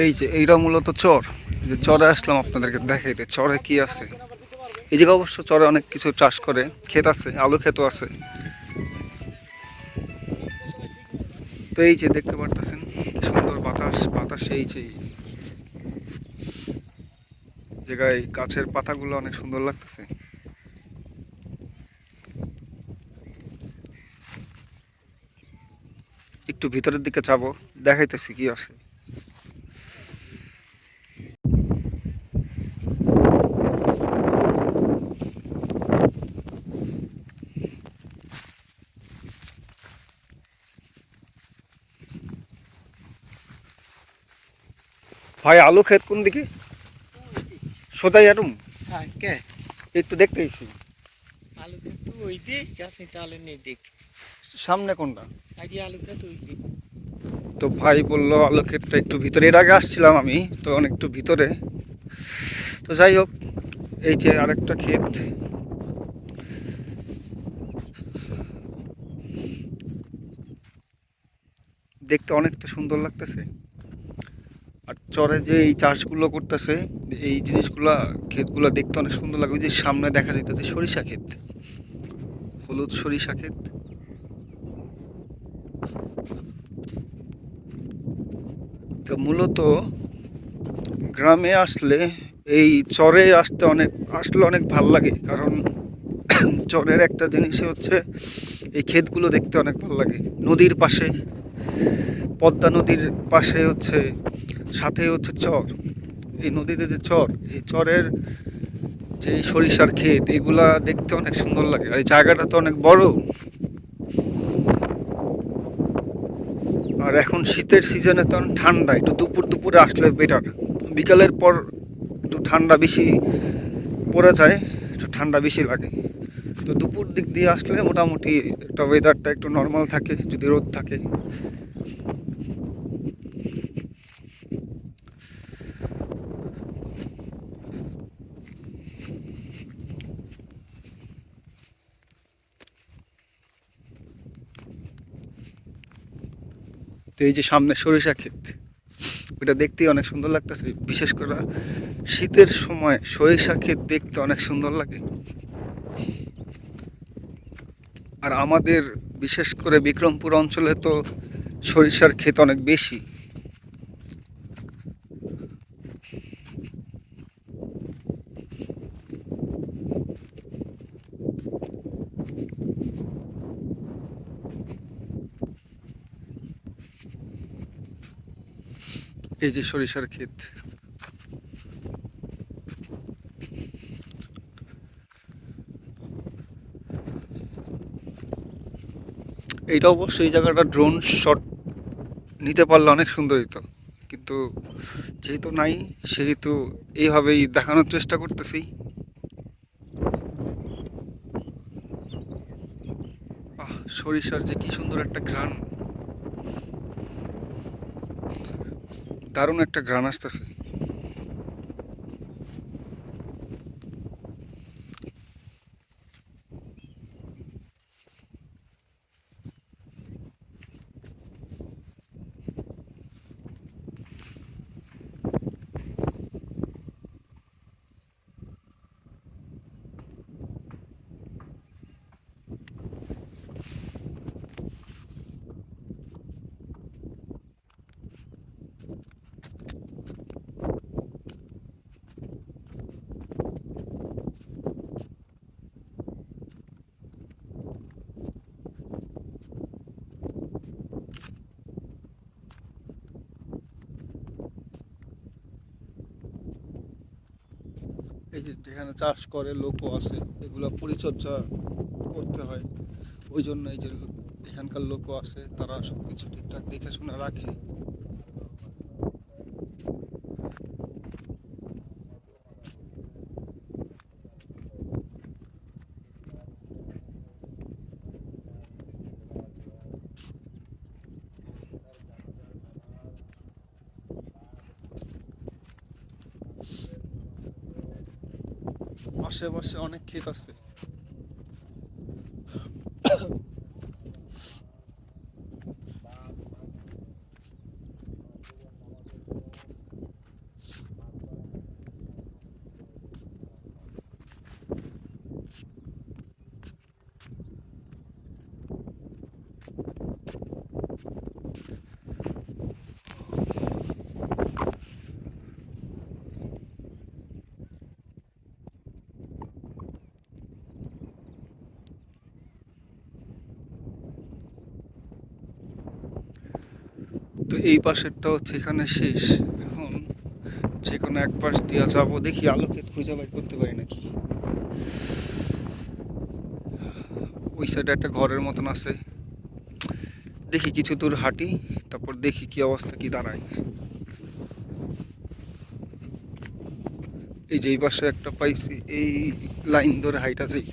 এই যে এইটা মূলত চর, যে চরে আসলাম আপনাদেরকে দেখাইতে চরে কি আছে। এই জায়গায় অবশ্য চরে অনেক কিছু চাষ করে, ক্ষেত আছে, আলু ক্ষেতও আছে। তো এই যে দেখতে পারতেছেন কি সুন্দর বাতাস, বাতাসে এই যে জায়গায় গাছের পাতাগুলো অনেক সুন্দর লাগতেছে। একটু ভিতরের দিকে যাবো, দেখাইতেছি কি আছে। ভাই আলু ক্ষেত কোন দিকে? সোজাই আরুম হ্যাঁ কে একটু দেখতে এসেছি। আলু খেত ওই দিক আপনি তাহলে নেই দিক সামনে কোনটা? আগে আলু খেত ওই দিক। তো ভাই বললো আলু ক্ষেতটা একটু ভিতরে, এর আগে আসছিলাম আমি তো অনেক একটু ভিতরে। তো যাই হোক, এই যে আরেকটা ক্ষেত, দেখতে অনেকটা সুন্দর লাগতেছে। আর চরে যে এই চাষগুলো করতেছে, এই জিনিসগুলা ক্ষেতগুলো দেখতে অনেক সুন্দর লাগে। ওই যে সামনে দেখা যাইতেছে সরিষা ক্ষেত, হলুদ সরিষা ক্ষেত। তো মূলত গ্রামে আসলে এই চরে আসলে অনেক ভাল লাগে, কারণ চরের একটা জিনিস হচ্ছে এই ক্ষেতগুলো দেখতে অনেক ভালো লাগে। নদীর পাশে, পদ্মা নদীর পাশে হচ্ছে, সাথে হচ্ছে চর। এই নদীতে যে চর, এই চরের যে সরিষার ক্ষেত, এগুলা দেখতে অনেক সুন্দর লাগে। আর এই জায়গাটা তো অনেক বড়। আর এখন শীতের সিজনে তো অনেক ঠান্ডা, একটু দুপুর দুপুরে আসলে বেটার। বিকালের পর একটু ঠান্ডা বেশি পড়ে যায়, একটু ঠান্ডা বেশি লাগে। তো দুপুর দিক দিয়ে আসলে মোটামুটি একটা ওয়েদারটা একটু নর্মাল থাকে, যদি রোদ থাকে। তো এই যে সামনে সরিষা ক্ষেত, ওইটা দেখতেই অনেক সুন্দর লাগতেছে। বিশেষ করে শীতের সময় সরিষা ক্ষেত দেখতে অনেক সুন্দর লাগে। আর আমাদের বিশেষ করে বিক্রমপুর অঞ্চলে তো সরিষার ক্ষেত অনেক বেশি। এই যে সরিষার ক্ষেত, এইটা অবশ্য এই জায়গাটা ড্রোন শট নিতে পারলে অনেক সুন্দর হতো, কিন্তু যেহেতু নাই সেহেতু এইভাবেই দেখানোর চেষ্টা করতেছি। আহ, সরিষার যে কি সুন্দর একটা ঘ্রাণ, দারুণ একটা ঘ্রাণ আসতেছে। এই যে যেখানে চাষ করে লোকও আছে, এগুলো পরিচর্যা করতে হয়। ওই জন্য এই যে এখানকার লোকও আছে, তারা সব কিছু ঠিকঠাক দেখে শুনে রাখে। আশেপাশে অনেক ক্ষেত আছে। এই পাশেরটা হচ্ছে এখানে শেষ। এখন যে কোনো এক পাশ দিয়ে যাবো, দেখি আলোকে খুঁজে বের করতে পারি নাকি। ওই সাইডে একটা ঘরের মতন আছে, দেখি কিছু দূর হাঁটি, তারপর দেখি কি অবস্থা কি দাঁড়ায়। এই যে এই পাশে একটা পাইছি, এই লাইন ধরে হাইটা যাই।